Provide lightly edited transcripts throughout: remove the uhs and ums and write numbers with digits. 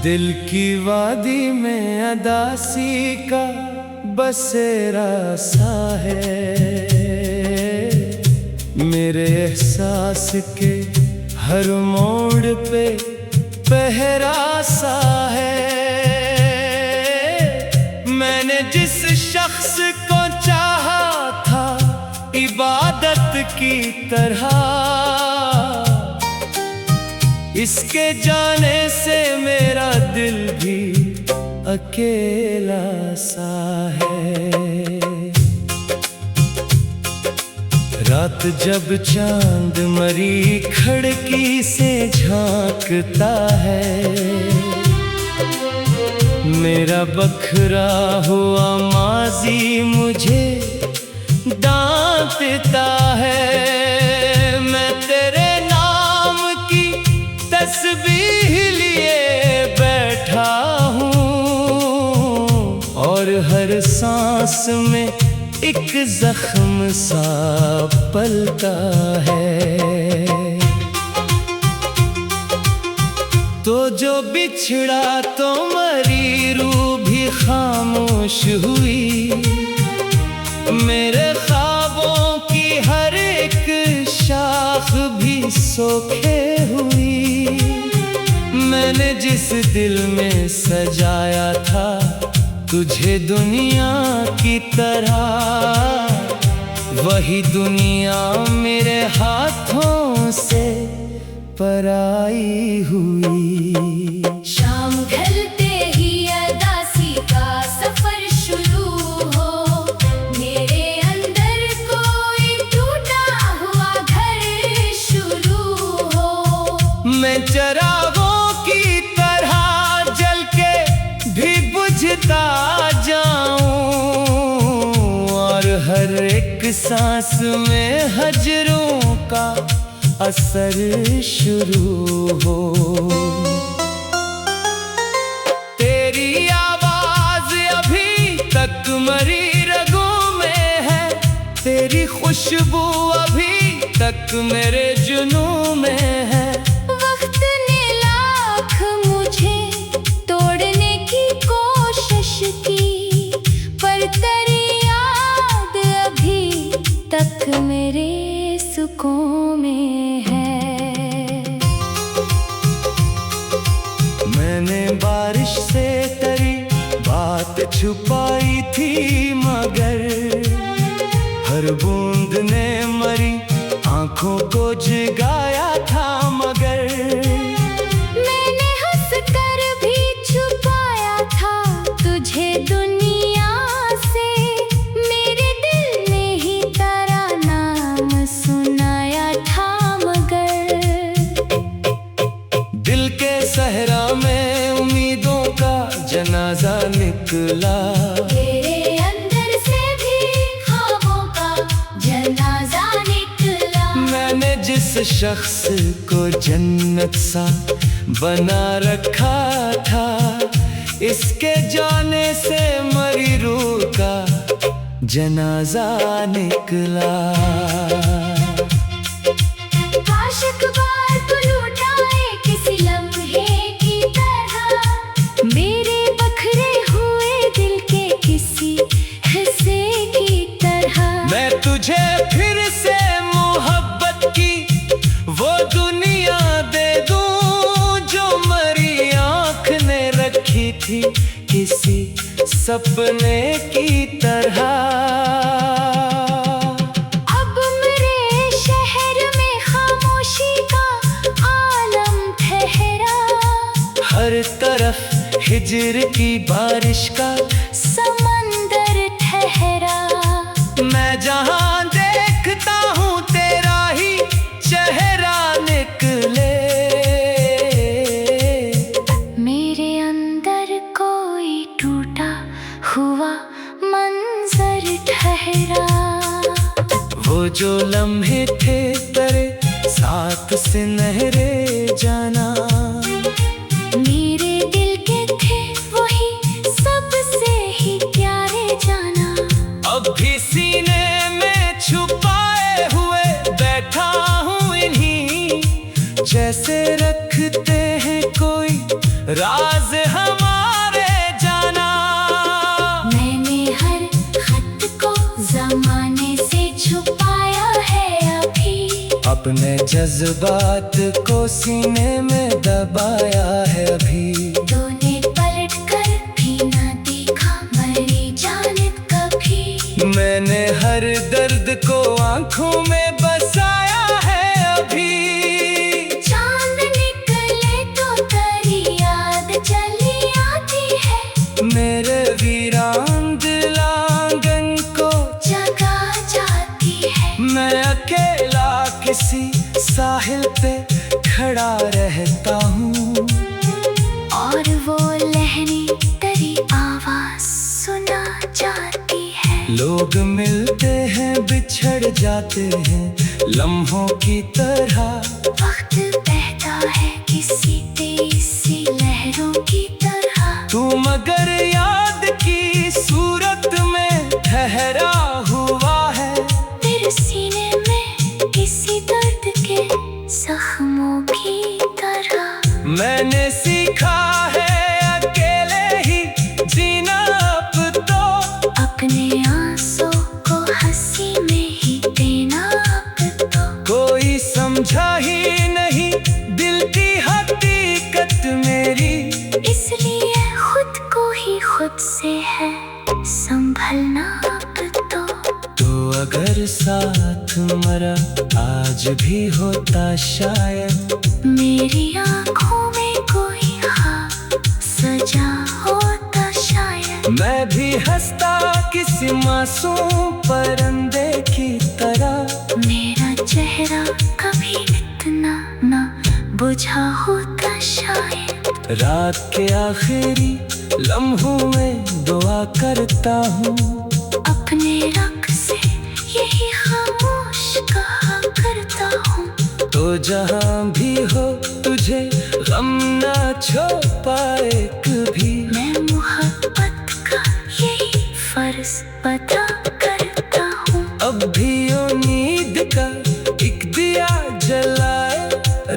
दिल की वादी में अदासी का बसेरा सा है। मेरे एहसास के हर मोड़ पे पहरा सा है। मैंने जिस शख्स को चाहा था इबादत की तरह, इसके जाने से मेरा दिल भी अकेला सा है। रात जब चांद मरी खिड़की से झांकता है, मेरा बखरा हुआ माजी मुझे डांटता है। मैं तेरे नाम की तस्बीह लिए बैठा हूँ और हर सांस में एक जख्म सा पलता है। तो जो बिछड़ा तो मरी रूह भी खामोश हुई। मेरे ख्वाबों की हर एक शाख भी सोखे हुई। मैंने जिस दिल में सजाया था तुझे दुनिया की तरह, वही दुनिया मेरे हाथों से पराई हुई। शाम ढलते ही अदासी का सफर शुरू हो। मेरे अंदर कोई टूटा हुआ घर शुरू हो। मैं चरागों की तरह जल के भी बुझता जाऊं और हर एक सांस में हजरों का असर शुरू हो। तेरी आवाज अभी तक मरी रगों में है, तेरी खुशबू अभी तक मेरे जुनून में है। वक्त ने लाख मुझे तोड़ने की कोशिश की, पर तेरी याद अभी तक मेरे सुकून में है। मैंने बारिश से तेरी बात छुपाई थी, मगर हर बूंद ने मरी आंखों को जगाया था। मगर मैंने हंसकर भी छुपाया था तुझे दुनिया से। मेरे दिल ने ही तेरा नाम सुनाया था। मगर दिल के सहरा में उम्मीदों का जनाजा निकला। तेरे अंदर से भी ख्वाबों का जनाजा निकला। मैंने जिस शख्स को जन्नत सा बना रखा था, इसके जाने से मरी रूह का जनाजा निकला। आशिक बार तो लुटाए किसी लम्हे की तरह, मेरे बखरे हुए दिल के किसी हिस्से की तरह। मैं तुझे फिर से मोहब्बत की वो दुनिया दे दूं जो मरी आँख ने रखी थी किसी सपने की तरह। अब मेरे शहर में खामोशी का आलम ठहरा। हर तरफ हिजर की बारिश का समंदर ठहरा। मैं जहां देखता हूँ तेरा ही चेहरा निकले। मेरे अंदर कोई टूटा हुआ मंजर ठहरा। वो जो लम्हे थे तेरे साथ सुनहरे जाना, मेरे दिल के थे वही सबसे ही प्यारे जाना। अब भी सीने में छुपाए हुए बैठा हूँ इन्हीं, जैसे रखते हैं कोई राज हमारे जाना। मैंने हर खत को जमाने से छुपाया है अभी, अपने जज्बात को सीने में दबाया है अभी। तूने पलट कर भी न देखा मरी जानित कभी, मैंने हर दर्द को आंखों में बसाया है अभी। चांद निकले तो तेरी याद चली आती है, मेरे वीरान दिल आंगन को जगा जाती है। मैं अकेला किसी साहिल पे खड़ा रहता हूँ, और वो लहरी तेरी आवाज सुना जाती है। लोग मिलते हैं बिछड़ जाते हैं लम्हों की तरह। वक्त बहता है किसी तेज सी लहरों की तरह, तू मगर याद की सूरत में ठहरा हुआ है। तेरे सीने में किसी दर्द के जख्मों की तरह। मैंने सीखा है अकेले ही जीना अब तो, अपने आंसू को हंसी में ही देना अब तो। कोई समझा ही नहीं दिल की हकीकत मेरी, इसलिए खुद को ही खुद से है संभलना अब तो। तो अगर साथ मरा आज भी होता शायद, मेरी आँखों में कोई ख्वाब सजा होता शायद। मैं भी हंसता किसी मासूम परिंदे की तरह। मेरा चेहरा कभी इतना ना बुझा होता शायद। रात के आखिरी लम्हों में दुआ करता हूँ, अपने रब से यही खामोश कहा करता हूँ। तो जहाँ भी हो तुझे गम ना छो पाए कभी। मैं मोहब्बत का यही फर्ज पता करता हूँ। अब भी उम्मीद का एक दिया जलाए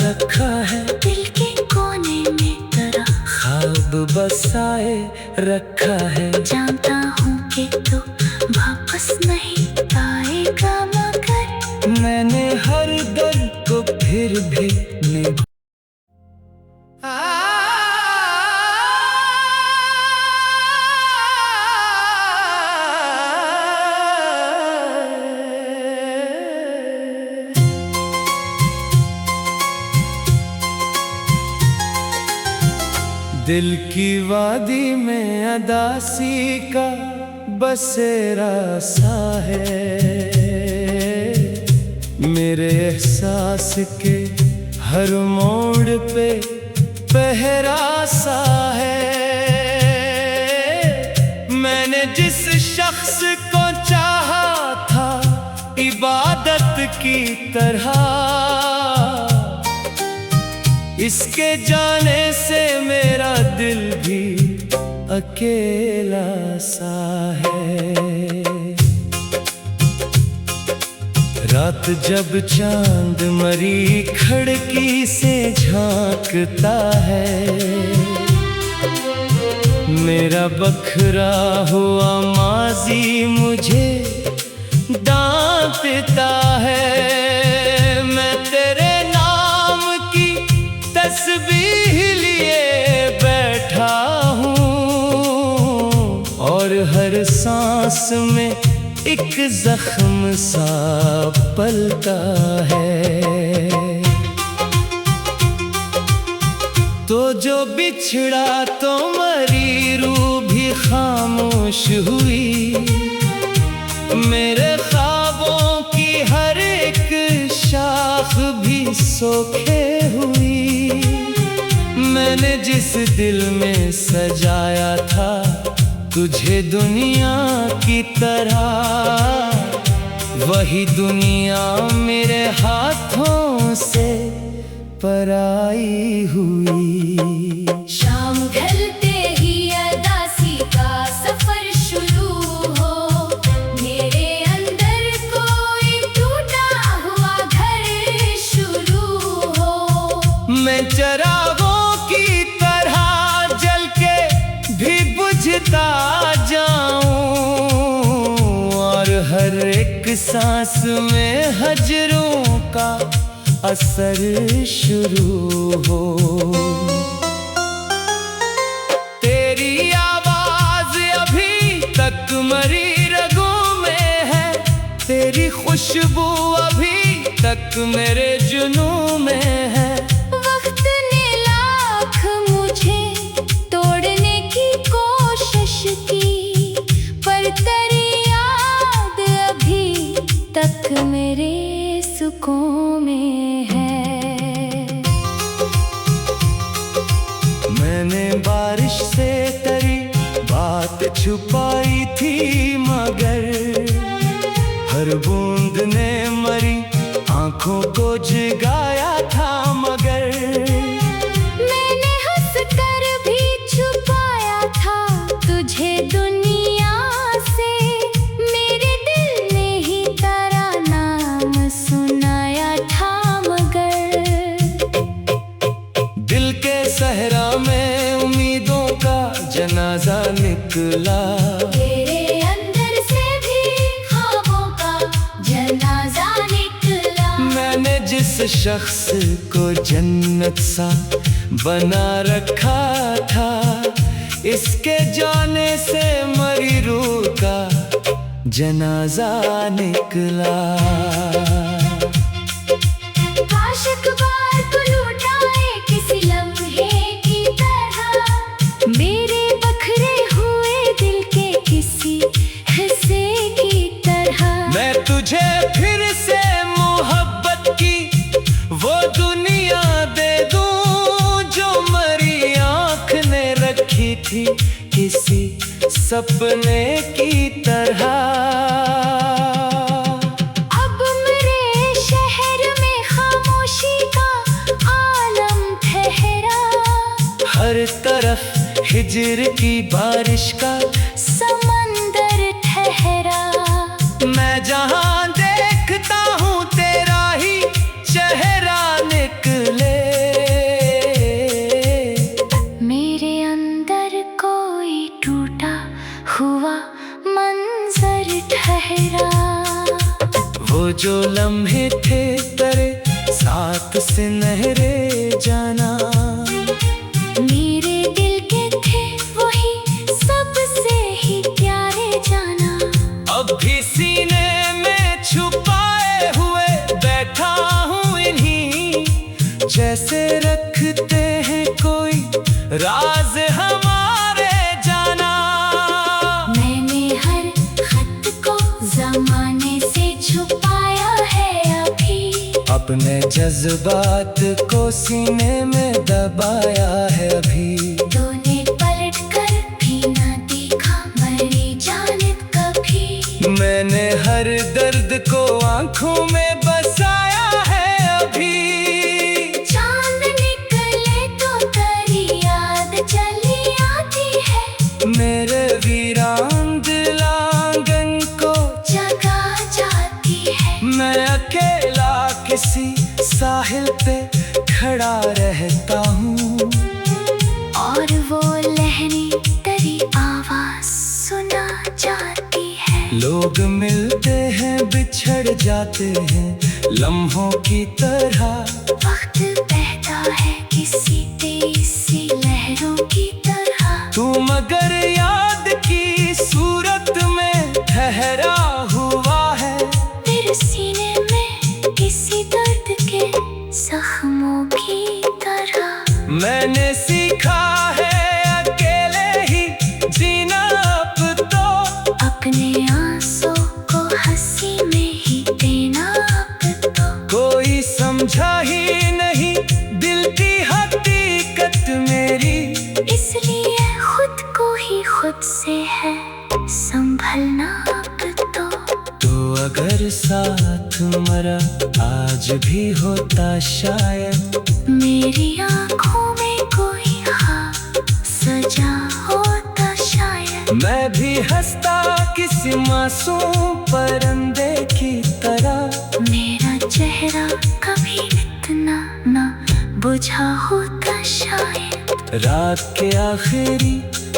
रखा है, दिल के कोने में तेरा ख्वाब बसाए रखा है। जानता हूँ कि तू वापस नहीं आएगा, मगर मैंने हर दर्द को फिर भी निभाया। दिल की वादी में अदासी का बसेरा सा है, मेरे एहसास के हर मोड़ पे पहरा सा है। मैंने जिस शख्स को चाहा था इबादत की तरह, इसके जाने से मेरा दिल भी अकेला सा है। रात जब चांद मरी खिड़की से झांकता है, मेरा बखरा हुआ माजी मुझे डांटता है। मैं तेरे नाम की तस्बीह लिए बैठा हूँ, और हर सांस में एक जख्म सा पलता है। तो जो बिछड़ा तो मरी रूह भी खामोश हुई, मेरे ख्वाबों की हर एक शाख भी सोखे हुई। मैंने जिस दिल में सजाया था तुझे दुनिया की तरह, वही दुनिया मेरे हाथों से पराई हुई। शाम ढलते ही अदासी का सफर शुरू हो, मेरे अंदर कोई टूटा हुआ घर शुरू हो। मैं चरागों की तरह सीखता जाऊं और हर एक सांस में हजरों का असर शुरू हो। तेरी आवाज अभी तक मरी रगों में है, तेरी खुशबू अभी तक मेरे जुनून में है। वक्त ने लाख मुझे तोड़ने की कोशिश की, पर तेरी याद अभी तक मेरे सुकून में है। मैंने बारिश से तेरी बात छुपाई थी, मगर हर बूंद ने मरी आंखों को जगाया था। मगर मैंने हंस कर भी छुपाया था तुझे दुनिया से, मेरे दिल ने ही तेरा नाम सुनाया था। मगर दिल के सहरा में उम्मीदों का जनाजा निकला, तेरे अंदर से भी ख्वाबों का जनाजा निकला। मैंने जिस शख्स को जन्नत सा बना रखा था, इसके जाने से मरी रूह का जनाजा निकला। काश एक बार तू लौटाए किसी लम्हे की तरह, मेरे बखरे हुए दिल के किसी हिस्से की तरह। मैं तुझे फिर से मोहब्बत की वो दुनिया दे दूं, जो मरी आँख ने रखी थी किसी सपने की तरह। अब मेरे शहर में खामोशी का आलम ठहरा, हर तरफ हिजर की बारिश का समंदर ठहरा। मैं जहां देखता हूँ तेरा ही चेहरा निकले। मेरे अंदर कोई टूटा हुआ मंजर ठहरा, वो जो लम्हे थे तेरे साथ से नहरे जाना, मेरे दिल के थे वही सबसे ही प्यारे जाना। अब भी सीने में छुपाए हुए बैठा हूँ इन्हीं, जैसे रखते हैं कोई राज हमारे जाना। मैंने हर खत को जमाने से छुपाया है अभी, अपने जज्बात को सीने में दबाया है अभी। तूने पलट कर भी ना देखा मेरी जानिब कभी, मैंने हर दर्द को आंखों में बसाया है अभी। चांद निकले तो तेरी याद चली आती है, मेरे वीरान दिल आंगन को जगा जाती है। मैं अकेला किसी साहिल पे खड़ा रहता हूँ, और वो लहरें तेरी आवाज सुना जाती है। लोग मिलते हैं बिछड़ जाते हैं लम्हों की तरह। वक्त बहता है किसी तेज सी लहरों की तरह, तू मगर याद की सूरत में ठहरा हुआ है, तेरे सीने में किसी दर्द के जख्मों की तरह। मैंने सीखा है अकेले ही जीना अब तो, अपने आंसू को हंसी में ही देना अब तो। कोई समझा ही नहीं दिल की हकीकत मेरी, इसलिए खुद को ही खुद से है संभलना अब तो। तो अगर साथ मरा आज भी होता शायद, मेरी आँखों में कोई ख्वाब सजा होता शायद। मैं भी हंसता किसी मासूम परिंदे की तरह, मेरा चेहरा कभी इतना ना बुझा होता शायद। रात के आखिरी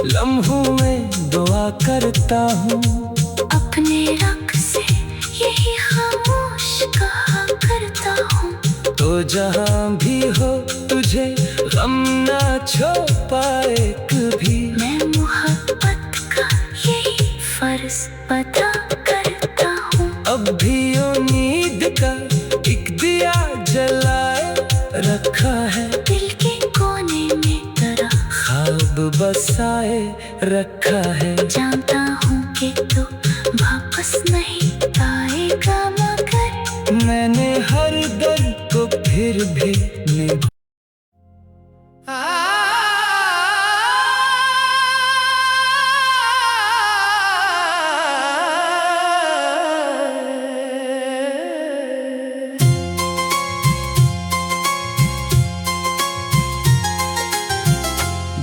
लम्हों में दुआ करता हूँ। अपने रंग से यही खामोश कहा करता हूँ। तो जहाँ भी हो तुझे गम ना छो पाए कभी। मैं मोहब्बत का यही फर्ज अदा करता हूँ। अब भी उम्मीद का एक दिया जलाए रखा है। दिल के कोने में तेरा ख्वाब बसाए रखा है। जानता हूँ कि तू वापस नहीं आएगा, मगर मैंने हर दर्द को फिर भी निभाया।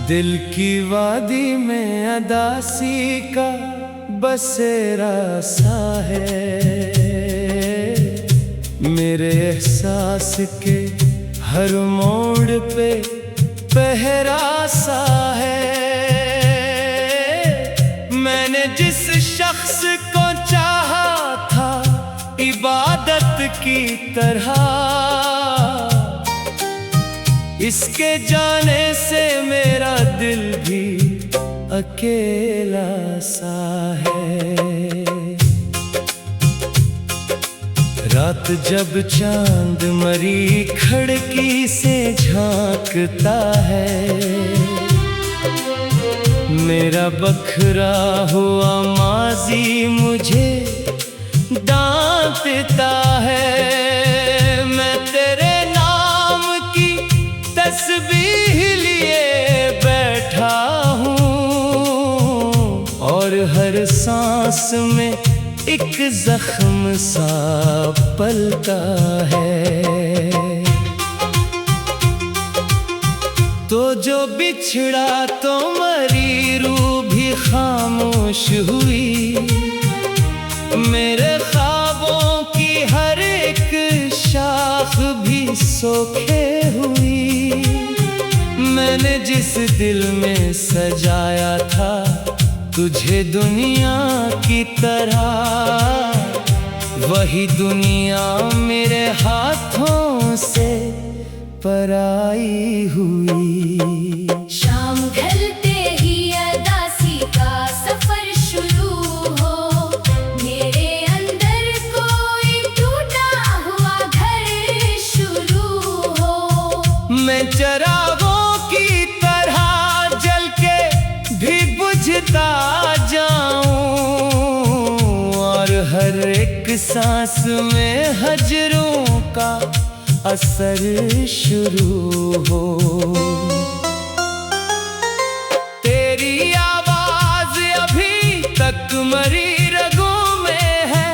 दिल की वादी में अदासी का बसेरा सा है। मेरे एहसास के हर मोड़ पे पहरा सा है। मैंने जिस शख्स को चाहा था इबादत की तरह, इसके जाने से मेरा दिल भी अकेला सा है। रात जब चांद मरी खिड़की से झांकता है, मेरा बखरा हुआ माजी मुझे डांटता है। मैं तेरे नाम की तस्बीह लिए बैठा हूँ और हर सांस में एक जख्म सा पलता है। तो जो बिछड़ा तो मरी रूह भी खामोश हुई। मेरे ख्वाबों की हर एक शाख भी सोखे हुई। मैंने जिस दिल में सजाया था तुझे दुनिया की तरह, वही दुनिया मेरे हाथों से पराई हुई। शाम ढलते ही अदासी का सफर शुरू हो। मेरे अंदर कोई टूटा हुआ घर शुरू हो। मैं चरागों की तरह जल के भी बुझता जाऊं और हर एक सांस में हजरों का असर शुरू हो। तेरी आवाज अभी तक मरी रगों में है।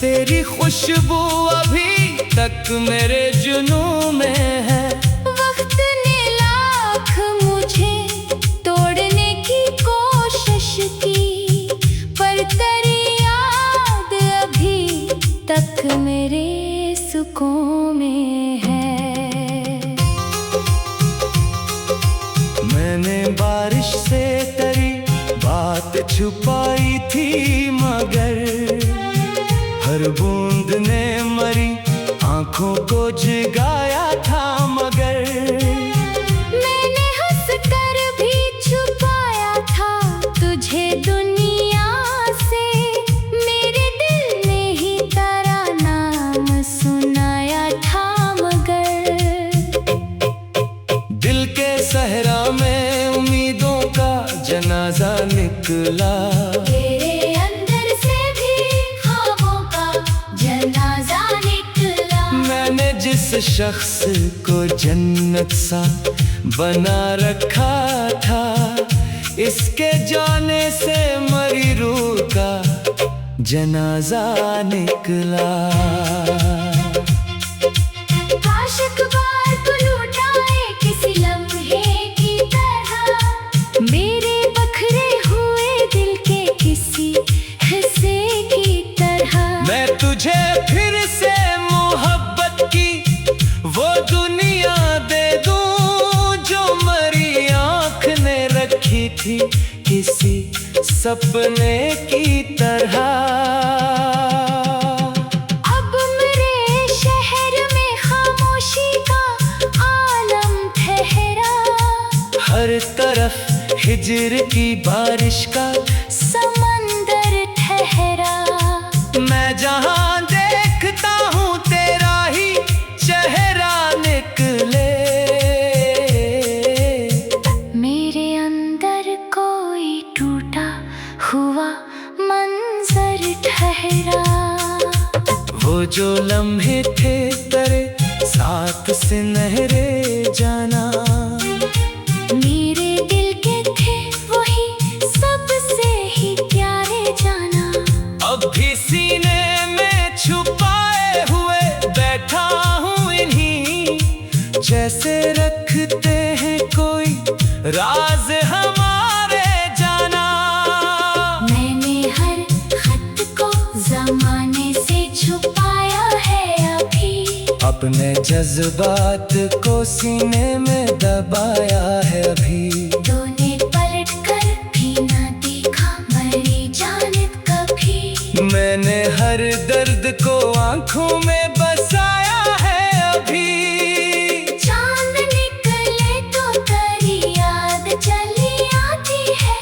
तेरी खुशबू अभी तक मेरे जुनूं में है। वक्त ने लाख मुझे तोड़ने की कोशिश की, पर तेरी याद अभी तक मेरे सुकून में है। मैंने बारिश से तेरी बात छुपाई थी, मगर हर बूंद ने मरी आंखों को जगाया था। मगर मैंने हंस कर भी छुपाया था तुझे दुनिया से। मेरे दिल ने ही तेरा नाम सुनाया था, मगर दिल के सहरा में उम्मीदों का जनाजा निकला। तेरे अंदर से भी ख्वाबों का जनाजा निकला। मैंने जिस शख्स को जन्नत सा बना रखा था, इसके जाने से मरी रूह का जनाजा निकला। काश अखबार को लुटाए किसी लम्हे की तरह। मेरे बखरे हुए दिल के किसी हिस्से की तरह। मैं तुझे फिर से मोहब्बत की वो दुनिया दे दूं जो मरी थी किसी सपने की तरह। अब मेरे शहर में खामोशी का आलम ठहरा, हर तरफ हिजर की बारिश का समंदर ठहरा। मैं जहाँ देखता हूँ तेरा ही चेहरा निकले। मेरे अंदर कोई टूटा हुआ मंजर ठहरा। वो जो लम्हे थे तेरे साथ से नहरे जाना, मेरे दिल के थे वही सबसे ही प्यारे जाना। अब भी सीने में छुपाए हुए बैठा हूँ इन्हीं, जैसे रखते हैं कोई राज हमारे जाना। मैंने हर खत को जमाने से छुपाया है अभी, अपने जज्बात को सीने में दबाया है अभी। तूने पलट कर भी ना देखा मेरी जानिब कभी, मैंने हर दर्द को आंखों में बसाया है अभी। चांद निकले तो तेरी याद चली आती है,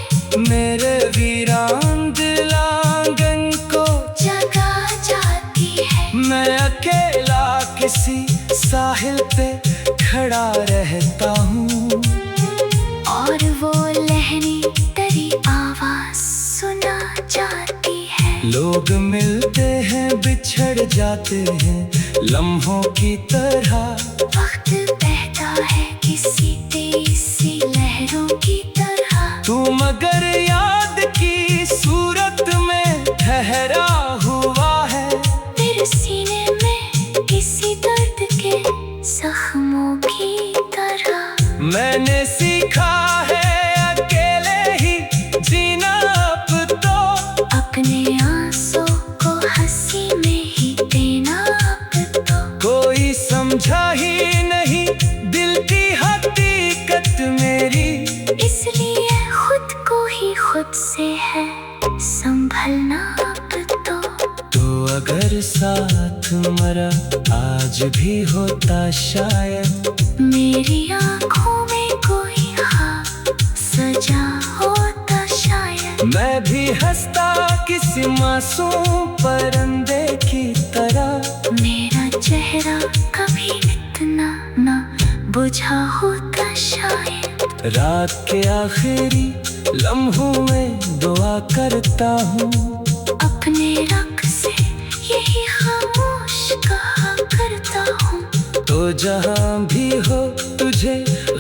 मेरे वीरान दिल आंगन को जगा जाती है। मैं अकेला किसी साहिल पे खड़ा रहता हूँ, और वो लहरें तेरी आवाज सुना जाती है। लोग मिलते हैं बिछड़ जाते हैं लम्हों की तरह। वक्त बहता है किसी तेज सी लहरों की तरह, तू मगर याद की सूरत में ठहरा हुआ है। तेरे सीने में किसी दर्द के जख्मों की तरह। मैंने सीखा है अकेले ही जीना अब तो, अपने आंसू को हंसी में ही देना अब तो। कोई समझा ही नहीं दिल की हकीकत मेरी, इसलिए खुद को ही खुद से है संभलना अब तो। तो अगर साथ मरा आज भी होता शायद, मेरी आँखों में कोई ख्वाब सजा होता शायद। मैं भी हंसता किसी मासूम परिंदे की तरह। मेरा चेहरा कभी इतना ना बुझा होता शायद। रात के आखिरी लम्हों में दुआ करता हूँ, अपने रब से यही खामोश कहा करता हूँ। तो जहाँ भी हो तुझे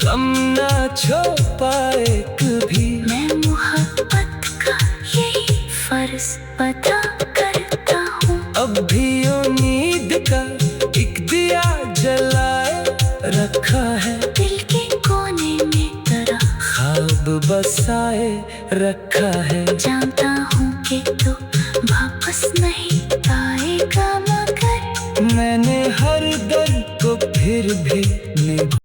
गम ना छो पाए कभी। मैं मोहब्बत का यही फर्ज अदा करता हूँ। अब भी उम्मीद का एक दिया जलाए रखा है, दिल के कोने में तेरा ख्वाब बसाए रखा है। जानता हूँ कि तू वापस नहीं आएगा, मगर मैंने हर दर्द को फिर भी